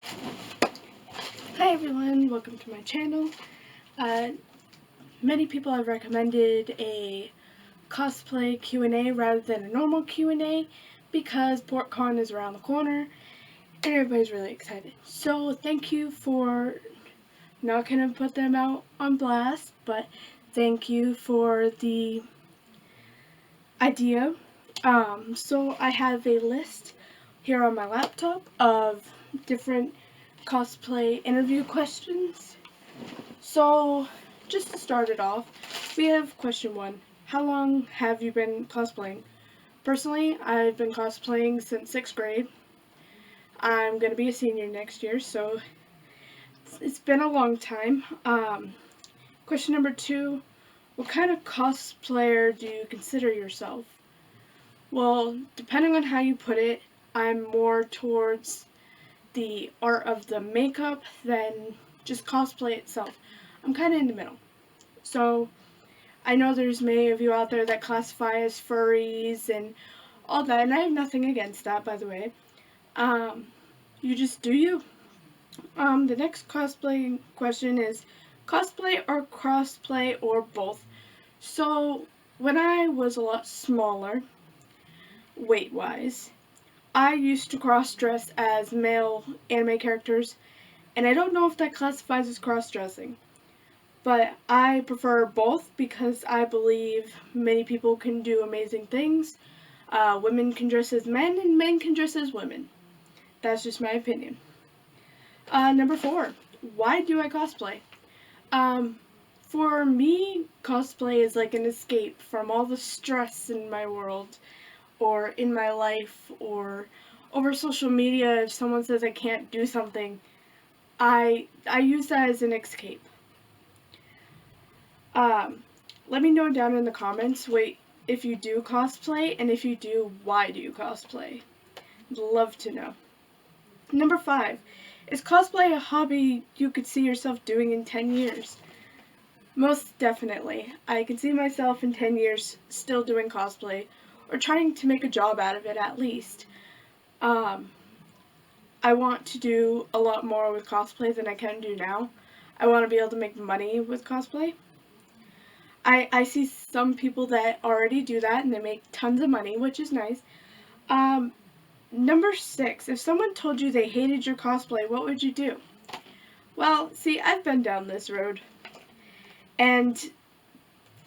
Hi everyone, welcome to my channel. Many people have recommended a cosplay Q and A rather than a normal Q and A because PortCon is around the corner and everybody's really excited. So thank you for not going to put them out on blast, but thank you for the idea. So I have a list here on my laptop of different cosplay interview questions. So, just to start it off, we have question 1. How long have you been cosplaying? Personally, I've been cosplaying since 6th grade. I'm going to be a senior next year, so it's been a long time. Question number 2. What kind of cosplayer do you consider yourself? Well, depending on how you put it, I'm more towards the art of the makeup than just cosplay itself. I'm kind of in the middle. So, I know there's many of you out there that classify as furries and all that, and I have nothing against that, by the way. You just do you. The next cosplay question is cosplay or crossplay or both. So, when I was a lot smaller, weight-wise, I used to cross-dress as male anime characters, and I don't know if that classifies as cross-dressing. But I prefer both because I believe many people can do amazing things. Women can dress as men and men can dress as women. That's just my opinion. Number 4. Why do I cosplay? Um, for me, cosplay is like an escape from all the stress in my world or in my life or over social media. If someone says I can't do something, I use that as an escape. Um, Let me know down in the comments if you do cosplay, and if you do, why do you cosplay? I'd love to know. Number 5. Is cosplay a hobby you could see yourself doing in 10 years? Most definitely. I can see myself in 10 years still doing cosplay, or trying to make a job out of it at least. I want to do a lot more with cosplay than I can do now. I want to be able to make money with cosplay. I see some people that already do that and they make tons of money, which is nice. Number 6, if someone told you they hated your cosplay, what would you do? Well, see, I've been down this road, and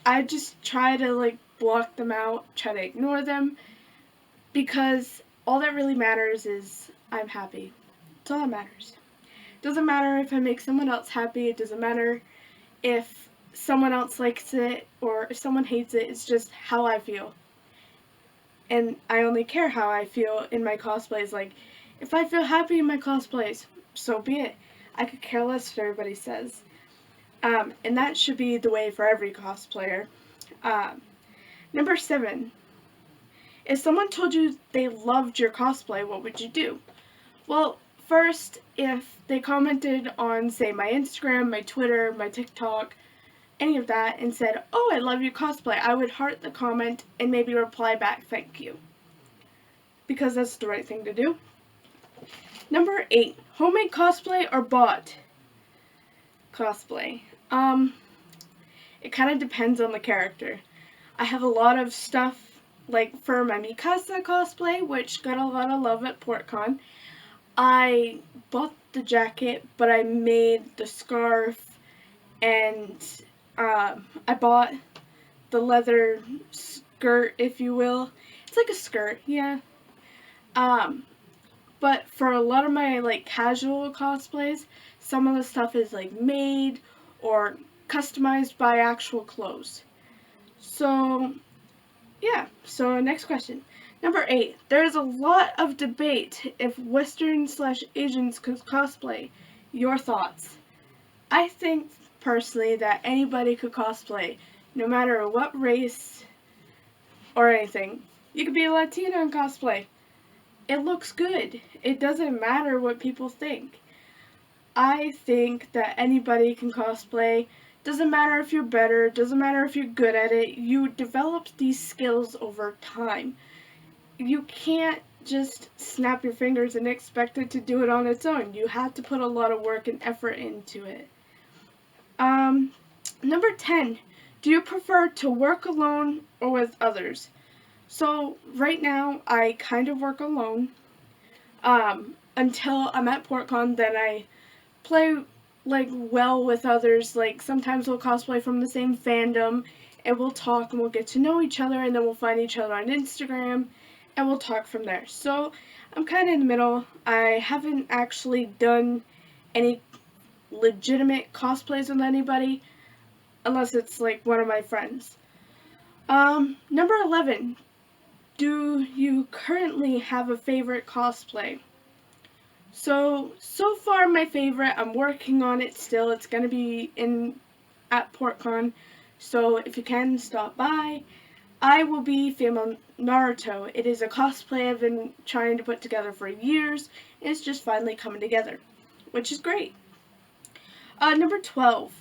I just try to block them out, try to ignore them, because all that really matters is I'm happy. That's all that matters. It doesn't matter if I make someone else happy, it doesn't matter if someone else likes it or if someone hates it. It's just how I feel. And I only care how I feel in my cosplays. Like, if I feel happy in my cosplays, so be it. I could care less what everybody says. And that should be the way for every cosplayer. Number 7. If someone told you they loved your cosplay, what would you do? Well, first, if they commented on, say, my Instagram, my Twitter, my TikTok, any of that, and said, "Oh, I love your cosplay," I would heart the comment and maybe reply back, "Thank you." Because that's the right thing to do. Number 8. Homemade cosplay or bought cosplay? It kind of depends on the character. I have a lot of stuff, like for my Mikasa cosplay, which got a lot of love at PortCon. I bought the jacket, but I made the scarf, and I bought the leather skirt, if you will. It's like a skirt, yeah. But for a lot of my casual cosplays, some of the stuff is made or customized by actual clothes. So yeah. So next question. Number 8. There is a lot of debate if Western/Asians could cosplay. Your thoughts? I think personally that anybody could cosplay, no matter what race or anything. You could be a Latina and cosplay. It looks good. It doesn't matter what people think. I think that anybody can cosplay. Doesn't matter if you're better, doesn't matter if you're good at it. You develop these skills over time. You can't just snap your fingers and expect it to do it on its own. You have to put a lot of work and effort into it. Number 10, do you prefer to work alone or with others? So right now I kind of work alone until I'm at PortCon. Then I play like well with others. Like sometimes we'll cosplay from the same fandom and we'll talk and we'll get to know each other, and then we'll find each other on Instagram and we'll talk from there. So I'm kind of in the middle. I haven't actually done any legitimate cosplays with anybody unless it's like one of my friends. Number 11. Do you currently have a favorite cosplay? So far my favorite, I'm working on it still. It's going to be at PortCon, so if you can, stop by. I will be female Naruto. It is a cosplay I've been trying to put together for years, and it's just finally coming together, which is great. Number 12.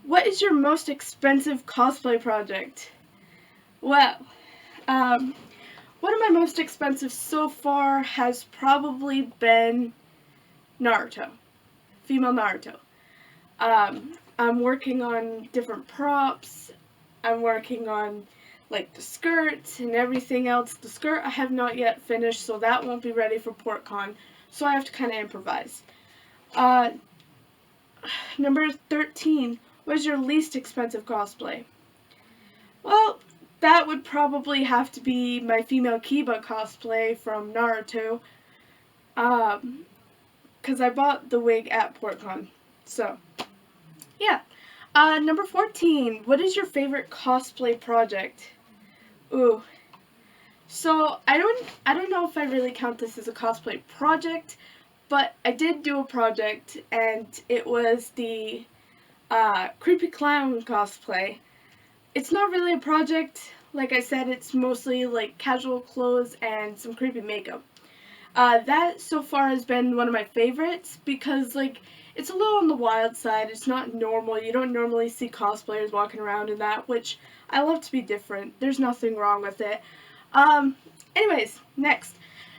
What is your most expensive cosplay project? Well, one of my most expensive so far has probably been Naruto, female Naruto. I'm working on different props. I'm working on like the skirts and everything else. The skirt I have not yet finished, so that won't be ready for PortCon, so I have to kind of improvise. Number 13. What is your least expensive cosplay? Well, that would probably have to be my female Kiba cosplay from Naruto. Because I bought the wig at PortCon. So, yeah. Number 14. What is your favorite cosplay project? Ooh. So, I don't know if I really count this as a cosplay project, but I did do a project, and it was the Creepy Clown cosplay. It's not really a project. Like I said, it's mostly like casual clothes and some creepy makeup. That so far has been one of my favorites because like it's a little on the wild side. It's not normal. You don't normally see cosplayers walking around in that, which I love to be different. There's nothing wrong with it. Anyways, next.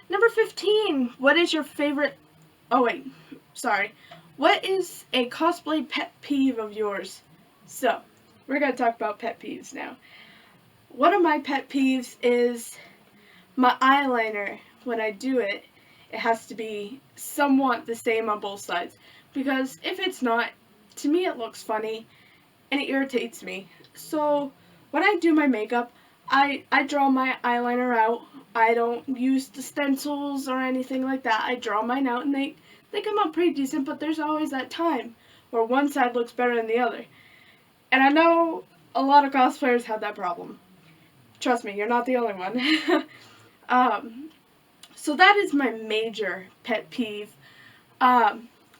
Number 15. What is your favorite... Oh wait, sorry. What is a cosplay pet peeve of yours? So, we're going to talk about pet peeves now. One of my pet peeves is my eyeliner. When I do it, it has to be somewhat the same on both sides. Because if it's not, to me it looks funny and it irritates me. So when I do my makeup, I draw my eyeliner out. I don't use the stencils or anything like that. I draw mine out and they come out pretty decent, but there's always that time where one side looks better than the other. And I know a lot of cosplayers have that problem. Trust me, you're not the only one. So that is my major pet peeve.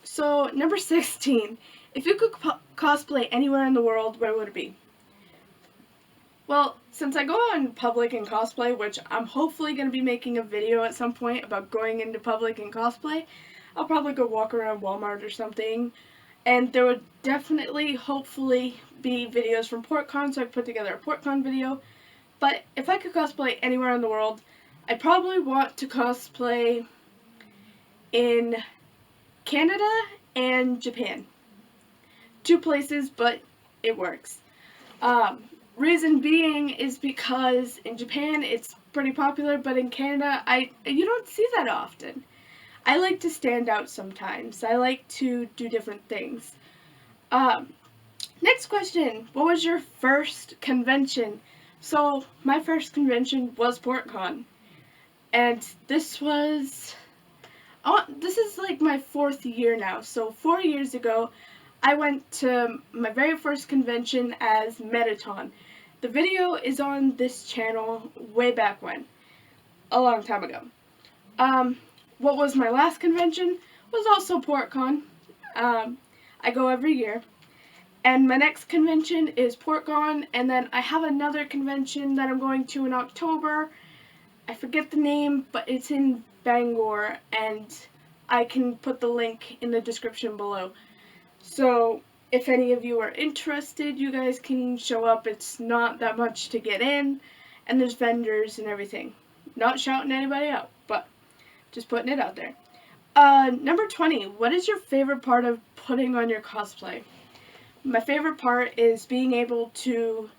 So number 16, if you could cosplay anywhere in the world, where would it be? Well, since I go on public and cosplay, which I'm hopefully going to be making a video at some point about going into public and cosplay, I'll probably go walk around Walmart or something. And there would definitely, hopefully, be videos from PortCon, so I could put together a PortCon video. But if I could cosplay anywhere in the world, I probably want to cosplay in Canada and Japan. 2 places, but it works. Reason being is because in Japan it's pretty popular, but in Canada you don't see that often. I like to stand out sometimes. I like to do different things. Next question. What was your first convention? So my first convention was PortCon. And this is like my 4th year now. So 4 years ago, I went to my very first convention as Metaton. The video is on this channel way back when, a long time ago. What was my last convention was also PortCon. I go every year. And my next convention is PortCon, and then I have another convention that I'm going to in October. I forget the name, but it's in Bangor, and I can put the link in the description below. So, if any of you are interested, you guys can show up. It's not that much to get in, and there's vendors and everything. Not shouting anybody out, but Just putting it out there. Number 20. What is your favorite part of putting on your cosplay? My favorite part is being able to.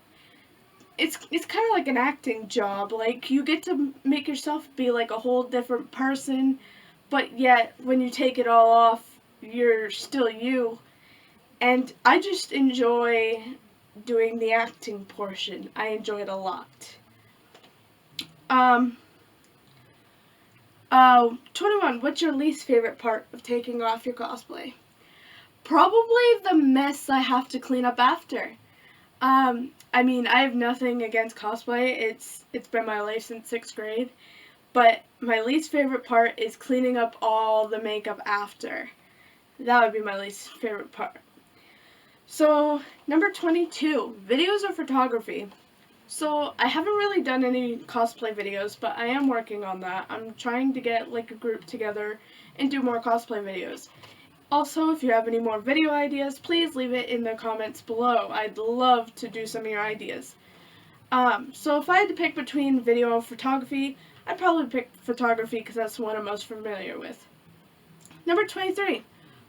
It's kind of like an acting job. Like, you get to make yourself be like a whole different person, but yet when you take it all off, you're still you. And I just enjoy doing the acting portion. I enjoy it a lot. Um, 21. What's your least favorite part of taking off your cosplay? Probably the mess I have to clean up after. I mean, I have nothing against cosplay. It's been my life since 6th grade. But my least favorite part is cleaning up all the makeup after. That would be my least favorite part. So, number 22, videos or photography. So, I haven't really done any cosplay videos, but I am working on that. I'm trying to get like a group together and do more cosplay videos. Also, if you have any more video ideas, please leave it in the comments below. I'd love to do some of your ideas. So if I had to pick between video and photography, I'd probably pick photography because that's the one I'm most familiar with. Number 23,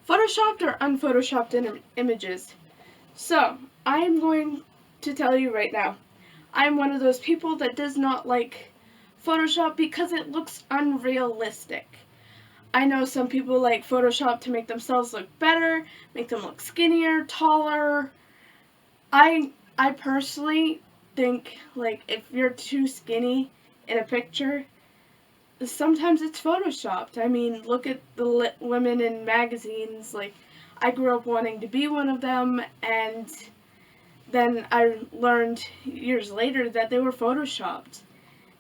photoshopped or unphotoshopped images. So, I'm going to tell you right now, I'm one of those people that does not like Photoshop because it looks unrealistic. I know some people like Photoshop to make themselves look better, make them look skinnier, taller. I personally think, like, if you're too skinny in a picture, sometimes it's photoshopped. I mean, look at the women in magazines. Like, I grew up wanting to be one of them, and then I learned years later that they were photoshopped,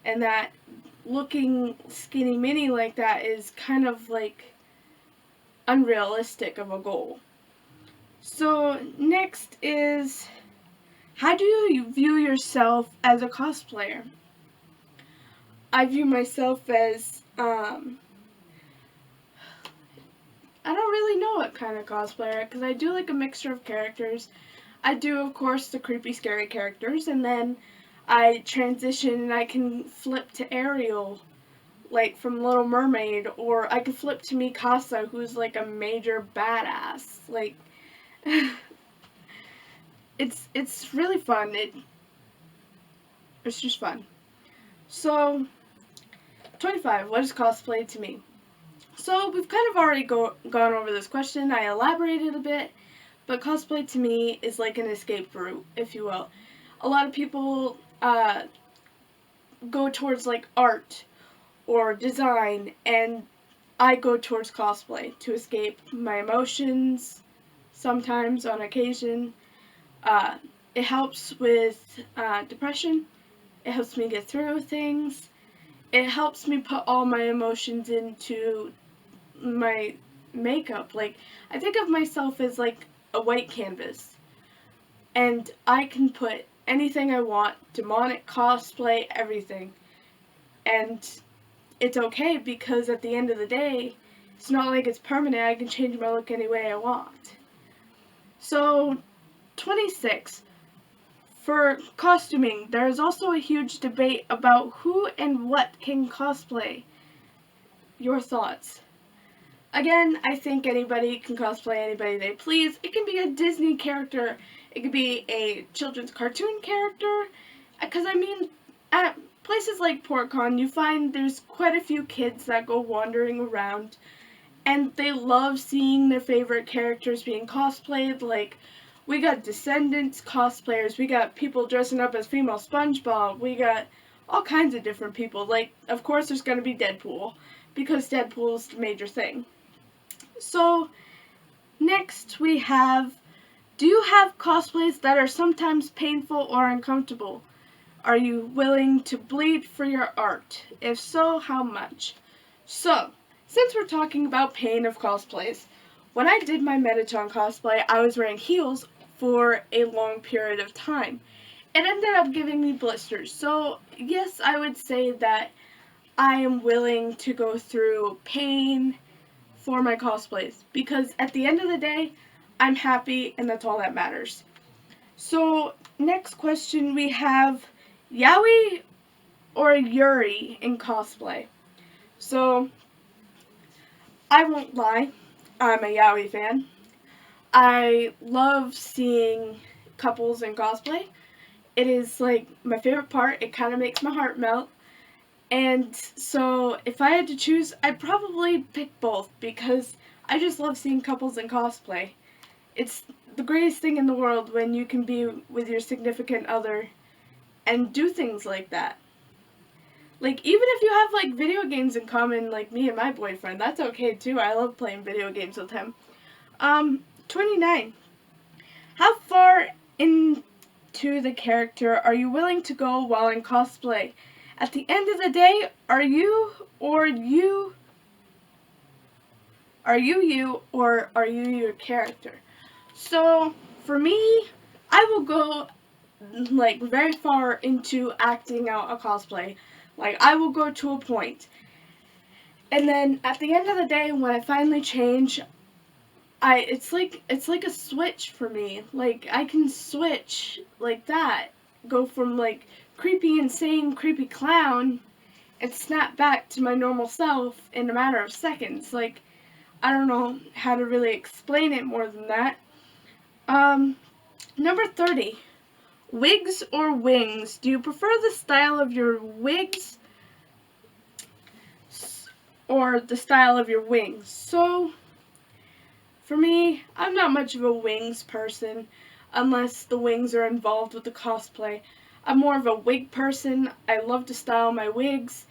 and that looking skinny mini like that is kind of like unrealistic of a goal. So next is, how do you view yourself as a cosplayer? I view myself as, I don't really know what kind of cosplayer, because I do like a mixture of characters. I do, of course, the creepy, scary characters, and then I transition and I can flip to Ariel, like from Little Mermaid, or I can flip to Mikasa, who's like a major badass. Like, it's really fun. It's just fun. So, 25. What is cosplay to me? So, we've kind of already gone over this question. I elaborated a bit, but cosplay to me is like an escape route, if you will. A lot of people go towards like art or design, and I go towards cosplay to escape my emotions, sometimes on occasion. It helps with depression. It helps me get through things. It helps me put all my emotions into my makeup. Like, I think of myself as like a white canvas, and I can put anything I want, demonic, cosplay, everything. And it's okay, because at the end of the day, it's not like it's permanent. I can change my look any way I want. So, 26. For costuming, there is also a huge debate about who and what can cosplay. Your thoughts? Again, I think anybody can cosplay anybody they please. It can be a Disney character. It could be a children's cartoon character. Because, I mean, at places like PortCon, you find there's quite a few kids that go wandering around, and they love seeing their favorite characters being cosplayed. Like, we got Descendants cosplayers, we got people dressing up as female SpongeBob, we got all kinds of different people. Like, of course there's going to be Deadpool, because Deadpool's the major thing. So, next we have, do you have cosplays that are sometimes painful or uncomfortable? Are you willing to bleed for your art? If so, how much? So, since we're talking about pain of cosplays, when I did my Metatron cosplay, I was wearing heels for a long period of time. It ended up giving me blisters. So, yes, I would say that I am willing to go through pain for my cosplays, because at the end of the day, I'm happy, and that's all that matters. So, next question we have, Yaoi or Yuri in cosplay? So, I won't lie, I'm a yaoi fan. I love seeing couples in cosplay. It is like my favorite part. It kind of makes my heart melt. And so if I had to choose, I'd probably pick both because I just love seeing couples in cosplay. It's the greatest thing in the world when you can be with your significant other and do things like that. Like, even if you have, like, video games in common, like me and my boyfriend, that's okay too. I love playing video games with him. 29. How far into the character are you willing to go while in cosplay? At the end of the day, are you or are you your character? So, for me, I will go like very far into acting out a cosplay. Like, I will go to a point. And then at the end of the day when I finally change, it's like a switch for me. Like, I can switch like that. Go from like creepy insane creepy clown and snap back to my normal self in a matter of seconds. Like, I don't know how to really explain it more than that. Um Number 30. Wigs or wings? Do you prefer the style of your wigs or the style of your wings? So, for me, I'm not much of a wings person unless the wings are involved with the cosplay. I'm more of a wig person. I love to style my wigs,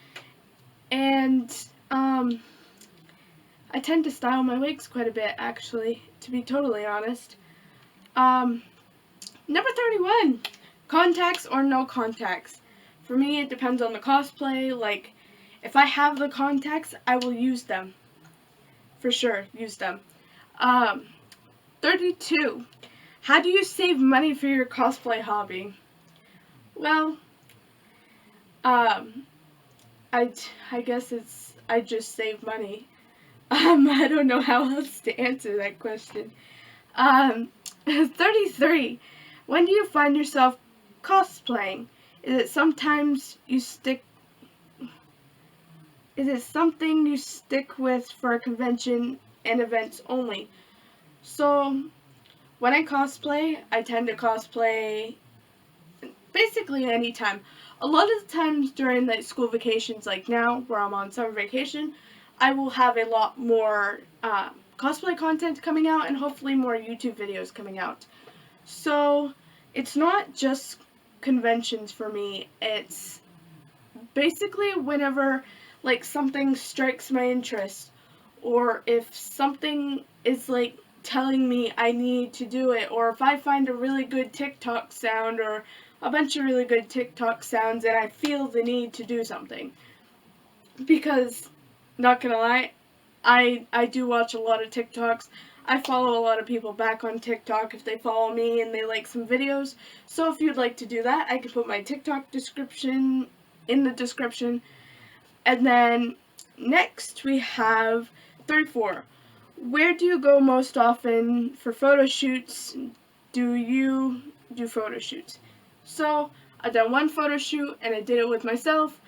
and I tend to style my wigs quite a bit, actually, to be totally honest. Um, Number 31. Contacts or no contacts? For me, it depends on the cosplay. Like, if I have the contacts, I will use them. For sure, use them. Um, 32. How do you save money for your cosplay hobby? Well, um, I guess I just save money. I don't know how else to answer that question. Um, 33. When do you find yourself cosplaying? Is it sometimes you stick Is it something you stick with for a convention and events only? So, when I cosplay, I tend to cosplay basically anytime. A lot of the times during like school vacations, like now where I'm on summer vacation, I will have a lot more cosplay content coming out and hopefully more YouTube videos coming out. So it's not just conventions for me. It's basically whenever like something strikes my interest, or if something is like telling me I need to do it, or if I find a really good TikTok sound or a bunch of really good TikTok sounds and I feel the need to do something. Because, not gonna lie, I do watch a lot of TikToks. I follow a lot of people back on TikTok if they follow me and they like some videos. So if you'd like to do that, I can put my TikTok description in the description. And then next we have 34. Where do you go most often for photo shoots? Do you do photo shoots? So, I've done one photo shoot and I did it with myself.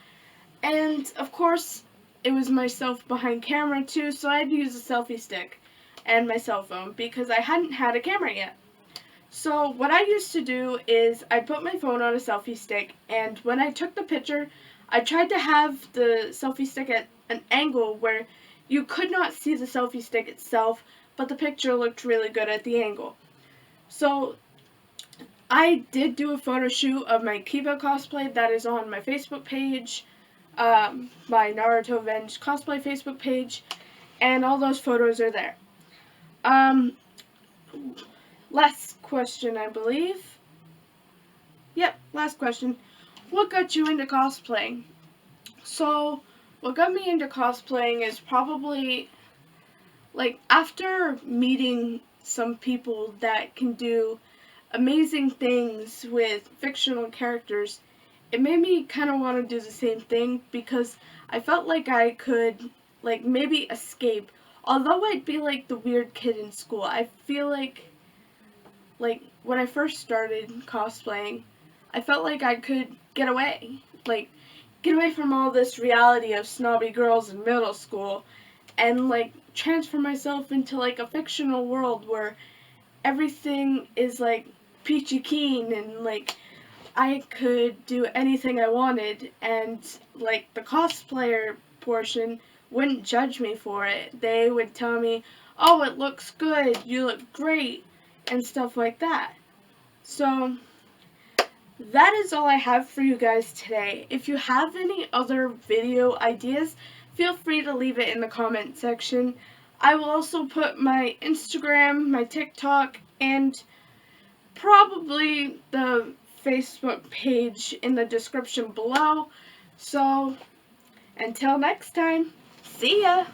And of course, it was myself behind camera too, so I had to use a selfie stick and my cell phone because I hadn't had a camera yet. So what I used to do is I put my phone on a selfie stick, and when I took the picture, I tried to have the selfie stick at an angle where you could not see the selfie stick itself, but the picture looked really good at the angle. So I did do a photo shoot of my Kiba cosplay that is on my Facebook page, my Naruto Venge cosplay Facebook page, and all those photos are there. Um, Last question, I believe. Yep, last question. What got you into cosplaying? So, what got me into cosplaying is probably, like, after meeting some people that can do amazing things with fictional characters, it made me kind of want to do the same thing because I felt like I could, like, maybe escape. Although I'd be, like, the weird kid in school, I feel like, when I first started cosplaying, I felt like I could get away. Like, get away from all this reality of snobby girls in middle school and, like, transfer myself into like a fictional world where everything is like peachy keen and like I could do anything I wanted, and like the cosplayer portion wouldn't judge me for it. They would tell me, "Oh, it looks good. You look great," and stuff like that. So that is all I have for you guys today. If you have any other video ideas, feel free to leave it in the comment section. I will also put my Instagram, my TikTok, and probably the Facebook page in the description below. So, until next time, see ya!